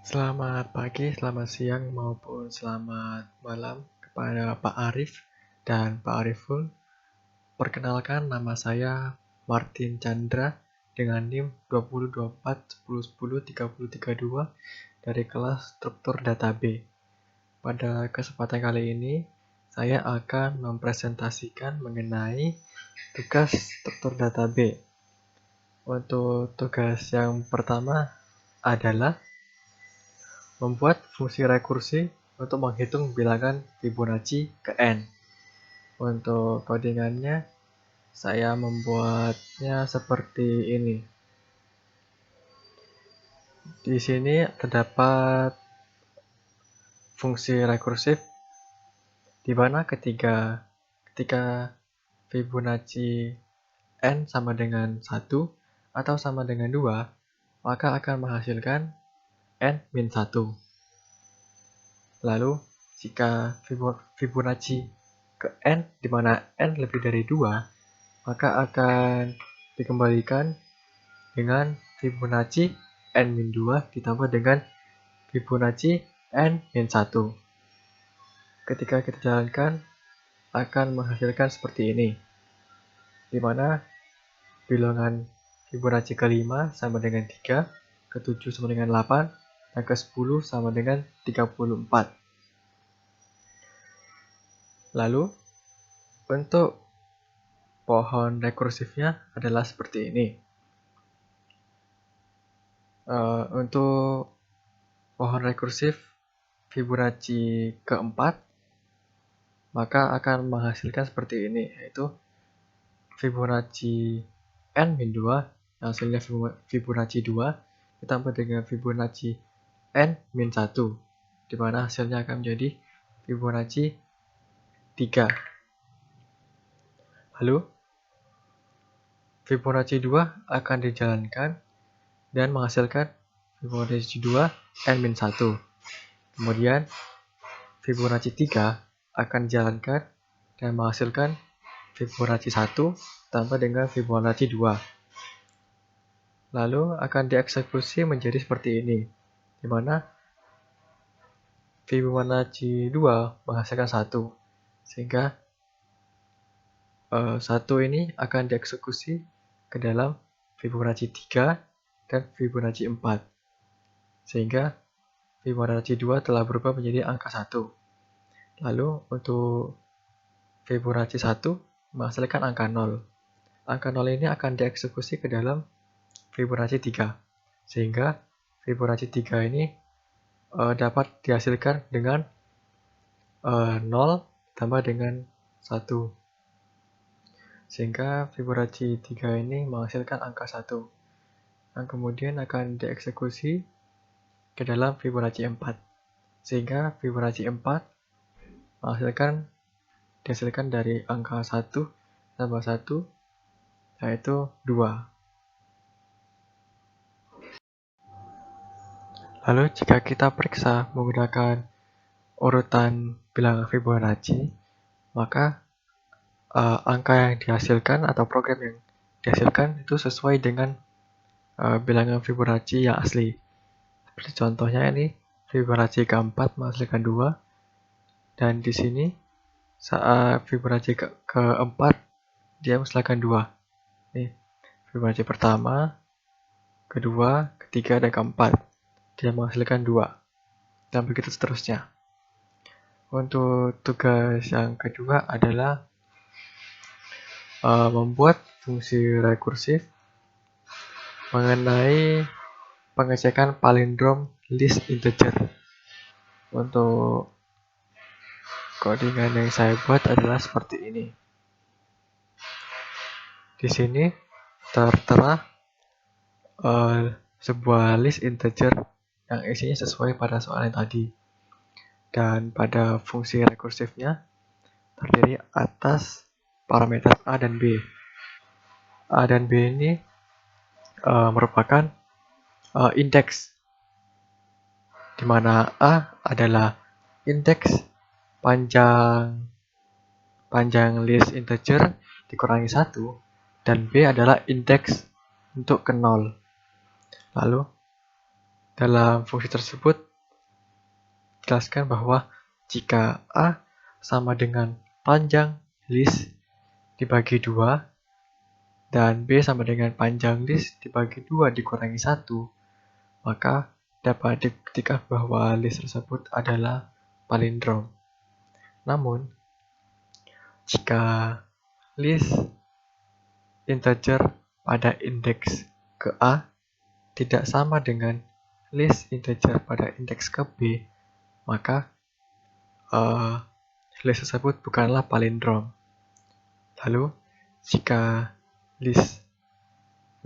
Selamat pagi, selamat siang, maupun selamat malam kepada Pak Arif dan Pak Ariful. Perkenalkan, nama saya Martin Chandra dengan NIM 202410103032 dari kelas Struktur Data B. Pada kesempatan kali ini, saya akan mempresentasikan mengenai tugas struktur data B. Untuk tugas yang pertama adalah membuat fungsi rekursi untuk menghitung bilangan Fibonacci ke N. Untuk codingannya, saya membuatnya seperti ini. Di sini terdapat fungsi rekursif di mana ketika Fibonacci N sama dengan 1 atau sama dengan 2, maka akan menghasilkan N min 1. Lalu, jika Fibonacci ke N, di mana N lebih dari 2, maka akan dikembalikan dengan Fibonacci N min 2 ditambah dengan Fibonacci N min 1. Ketika kita jalankan, akan menghasilkan seperti ini, di mana bilangan Fibonacci ke-5 sama dengan 3, ke-7 sama dengan 8, dan ke-10 sama dengan 34. Lalu, untuk pohon rekursifnya adalah seperti ini. Untuk pohon rekursif Fibonacci keempat, maka akan menghasilkan seperti ini, yaitu Fibonacci N-2, hasilnya Fibonacci 2, ditambah dengan Fibonacci N-1, di mana hasilnya akan menjadi Fibonacci 3. Lalu, Fibonacci 2 akan dijalankan dan menghasilkan Fibonacci 2 N-1. Kemudian, Fibonacci 3 akan dijalankan dan menghasilkan Fibonacci 1 tambah dengan Fibonacci 2. Lalu akan dieksekusi menjadi seperti ini, di mana Fibonacci 2 menghasilkan 1, sehingga 1 ini akan dieksekusi ke dalam Fibonacci 3 dan Fibonacci 4, sehingga Fibonacci 2 telah berubah menjadi angka 1. Lalu untuk Fibonacci 1 menghasilkan angka 0. Angka 0 ini akan dieksekusi ke dalam Fibonacci 3, sehingga Fibonacci 3 ini dapat dihasilkan dengan 0 tambah dengan 1, sehingga Fibonacci 3 ini menghasilkan angka 1, dan kemudian akan dieksekusi ke dalam Fibonacci 4, sehingga Fibonacci 4 dihasilkan dari angka 1 tambah 1, yaitu 2. Lalu jika kita periksa menggunakan urutan bilangan Fibonacci, maka angka yang dihasilkan atau program yang dihasilkan itu sesuai dengan bilangan Fibonacci yang asli. Seperti contohnya ini, Fibonacci keempat menghasilkan 2, dan di sini saat Fibonacci keempat dia menghasilkan 2. Nih, Fibonacci pertama, kedua, ketiga, dan keempat dia menghasilkan 2, dan begitu seterusnya. Untuk tugas yang kedua adalah membuat fungsi rekursif mengenai pengecekan palindrom list integer. Untuk codingan yang saya buat adalah seperti ini. Di sini tertera sebuah list integer yang isinya sesuai pada soal yang tadi. Dan pada fungsi rekursifnya terdiri atas parameter A dan B. A dan B ini merupakan indeks, di mana A adalah indeks panjang list integer dikurangi 1, dan B adalah indeks untuk ke 0. Lalu Dalam fungsi tersebut, jelaskan bahwa jika A sama dengan panjang list dibagi 2, dan B sama dengan panjang list dibagi 2 dikurangi 1, maka dapat dibuktikan bahwa list tersebut adalah palindrom. Namun, jika list integer pada indeks ke A tidak sama dengan list integer pada indeks ke B, maka list tersebut bukanlah palindrom. Lalu, jika list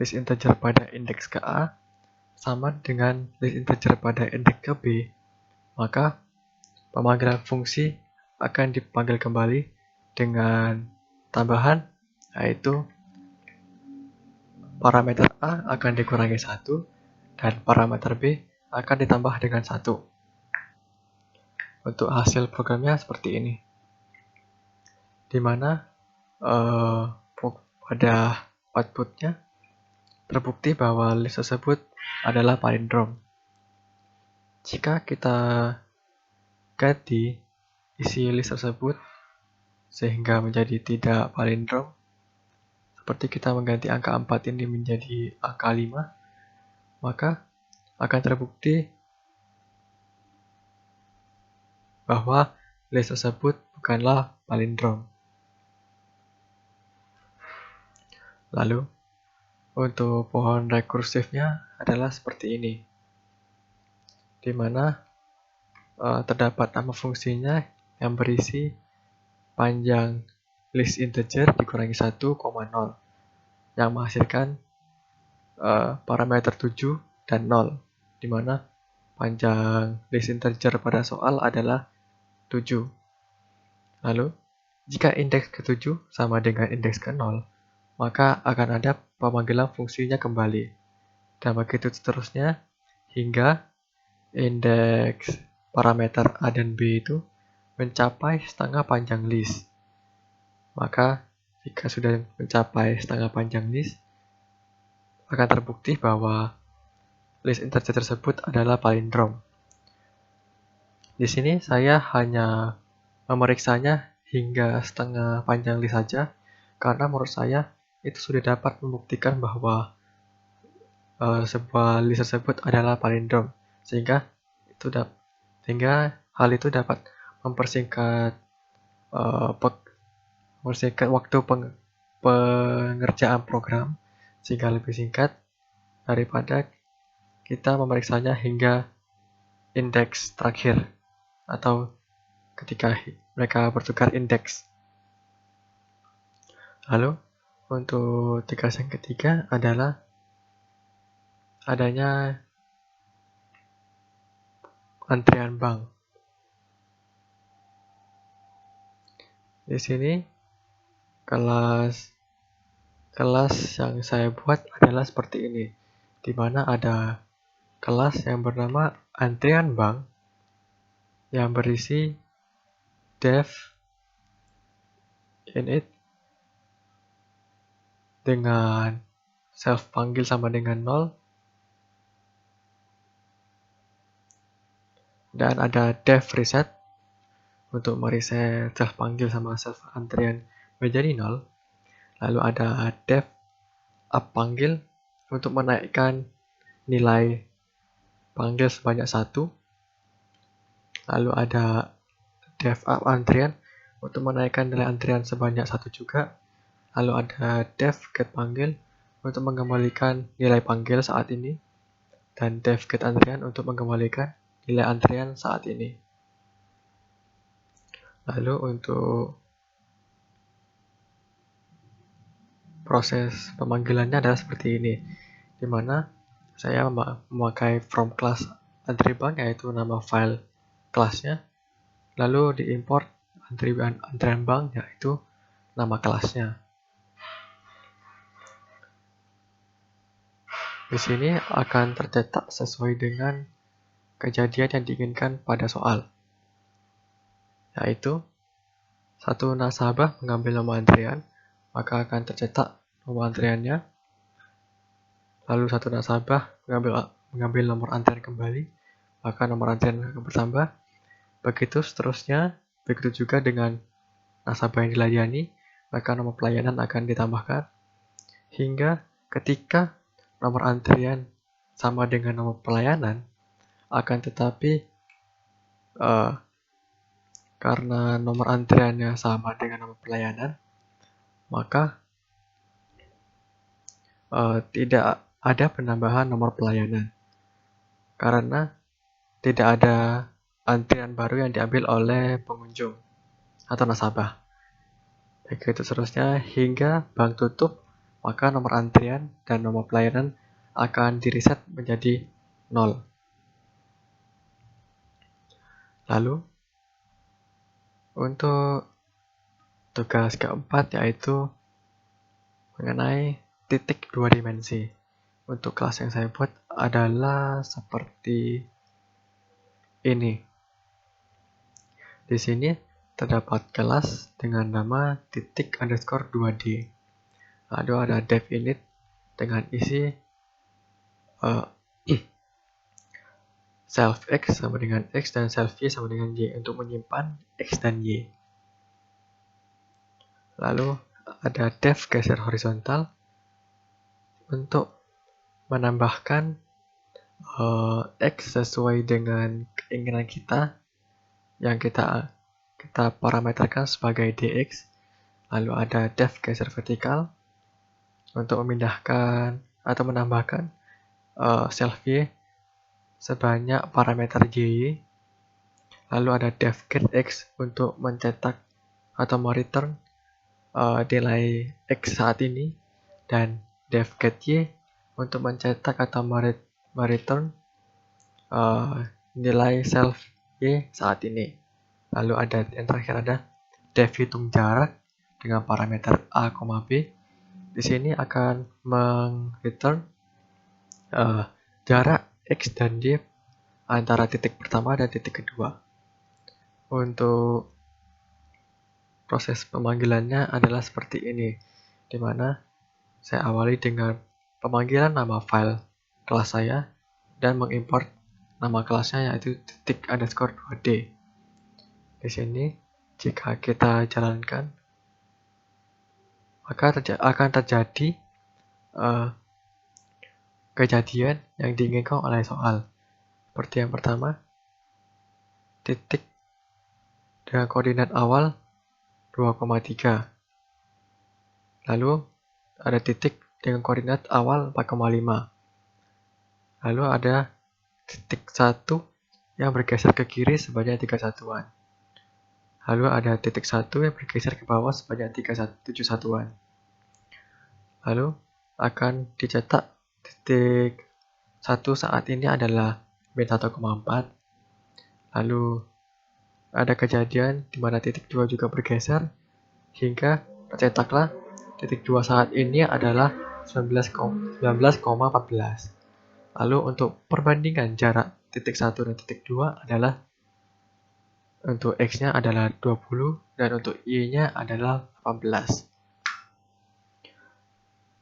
integer pada indeks ke A sama dengan list integer pada indeks ke B, maka pemanggilan fungsi akan dipanggil kembali dengan tambahan, yaitu parameter A akan dikurangi 1 dan parameter B akan ditambah dengan 1. Untuk hasil programnya seperti ini, di mana pada outputnya terbukti bahwa list tersebut adalah palindrom. Jika kita ganti isi list tersebut sehingga menjadi tidak palindrom, seperti kita mengganti angka 4 ini menjadi angka 5, maka akan terbukti bahwa list tersebut bukanlah palindrom. Lalu, untuk pohon rekursifnya adalah seperti ini, di mana terdapat nama fungsinya yang berisi panjang list integer dikurangi 1, 0, yang menghasilkan parameter 7 dan 0, di mana panjang list integer pada soal adalah 7. Lalu, jika indeks ke-7 sama dengan indeks ke-0, maka akan ada pemanggilan fungsinya kembali. Dan begitu seterusnya hingga indeks parameter A dan B itu mencapai setengah panjang list. Maka jika sudah mencapai setengah panjang list, akan terbukti bahwa list integer tersebut adalah palindrom. Di sini saya hanya memeriksanya hingga setengah panjang list saja, karena menurut saya itu sudah dapat membuktikan bahwa sebuah list tersebut adalah palindrom, sehingga hal itu dapat mempersingkat waktu pengerjaan program sehingga lebih singkat daripada kita memeriksanya hingga indeks terakhir atau ketika mereka bertukar indeks. Lalu, untuk tugas yang ketiga adalah adanya antrian bank. Di sini kelas yang saya buat adalah seperti ini, di mana ada kelas yang bernama antrian bank yang berisi def init dengan self panggil sama dengan 0, dan ada def reset untuk mereset self panggil sama self antrian menjadi 0. Lalu ada def up panggil untuk menaikkan nilai panggil sebanyak 1. Lalu ada def up antrian untuk menaikkan nilai antrian sebanyak 1 juga. Lalu ada def get panggil untuk mengembalikan nilai panggil saat ini, dan def get antrian untuk mengembalikan nilai antrian saat ini. Lalu untuk proses pemanggilannya adalah seperti ini, di mana saya memakai from class antribank, yaitu nama file kelasnya, lalu diimport antrian bank, yaitu nama kelasnya. Di sini akan tercetak sesuai dengan kejadian yang diinginkan pada soal, yaitu satu nasabah mengambil nomor antrian, maka akan tercetak nomor antriannya. Lalu satu nasabah mengambil nomor antrian kembali, maka nomor antrian akan bertambah. Begitu seterusnya, begitu juga dengan nasabah yang dilayani, maka nomor pelayanan akan ditambahkan. Hingga ketika nomor antrian sama dengan nomor pelayanan, akan tetapi karena nomor antriannya sama dengan nomor pelayanan, maka tidak ada penambahan nomor pelayanan. Karena tidak ada antrian baru yang diambil oleh pengunjung atau nasabah. Begitu seterusnya hingga bank tutup, maka nomor antrian dan nomor pelayanan akan direset menjadi 0. Lalu untuk tugas keempat yaitu mengenai titik 2 dimensi. Untuk kelas yang saya buat adalah seperti ini. Di sini terdapat kelas dengan nama titik underscore 2D. Lalu ada dev init dengan isi self x sama dengan x dan self y sama dengan y untuk menyimpan x dan y. Lalu ada dev geser horizontal untuk menambahkan x sesuai dengan keinginan kita yang kita parameterkan sebagai dx. Lalu ada dev geser vertikal untuk memindahkan atau menambahkan self y sebanyak parameter y. Lalu ada dev get x untuk mencetak atau mereturn nilai x saat ini, dan dev get y untuk mencetak atau mereturn nilai self y saat ini. Lalu ada yang terakhir ada dev hitung jarak dengan parameter a, b. Di sini akan meng-return jarak x dan y antara titik pertama dan titik kedua. Untuk proses pemanggilannya adalah seperti ini, di mana saya awali dengan pemanggilan nama file kelas saya dan mengimport nama kelasnya yaitu titik underscore 2D. Di sini jika kita jalankan, maka akan terjadi kejadian yang diinginkan oleh soal. Seperti yang pertama, titik dengan koordinat awal 2,3. Lalu ada titik dengan koordinat awal 4,5. Lalu ada titik 1 yang bergeser ke kiri sebanyak 3 satuan. Lalu ada titik 1 yang bergeser ke bawah sebanyak 7 satuan. Lalu akan dicetak titik 1 saat ini adalah min 1,4. Lalu ada kejadian di mana titik 2 juga bergeser hingga tercetaklah titik 2 saat ini adalah 19,14. Lalu untuk perbandingan jarak titik 1 dan titik 2 adalah untuk x-nya adalah 20 dan untuk y-nya adalah 18.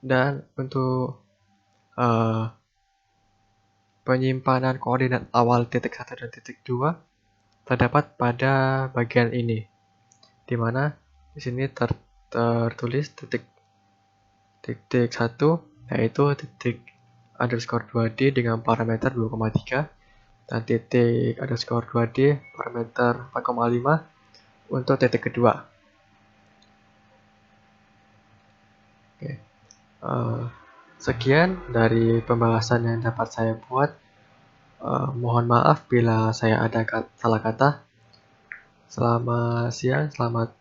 Dan untuk penyimpanan koordinat awal titik 1 dan titik 2 terdapat pada bagian ini, di mana di sini tertulis titik 1 yaitu titik underscore 2D dengan parameter 2,3 dan titik underscore 2D parameter 4,5 untuk titik kedua. Oke. Sekian dari pembahasan yang dapat saya buat. Mohon maaf bila saya ada salah kata. Selamat siang, selamat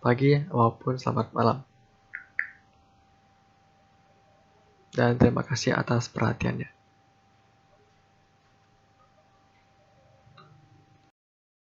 pagi, maupun selamat malam. Dan terima kasih atas perhatiannya.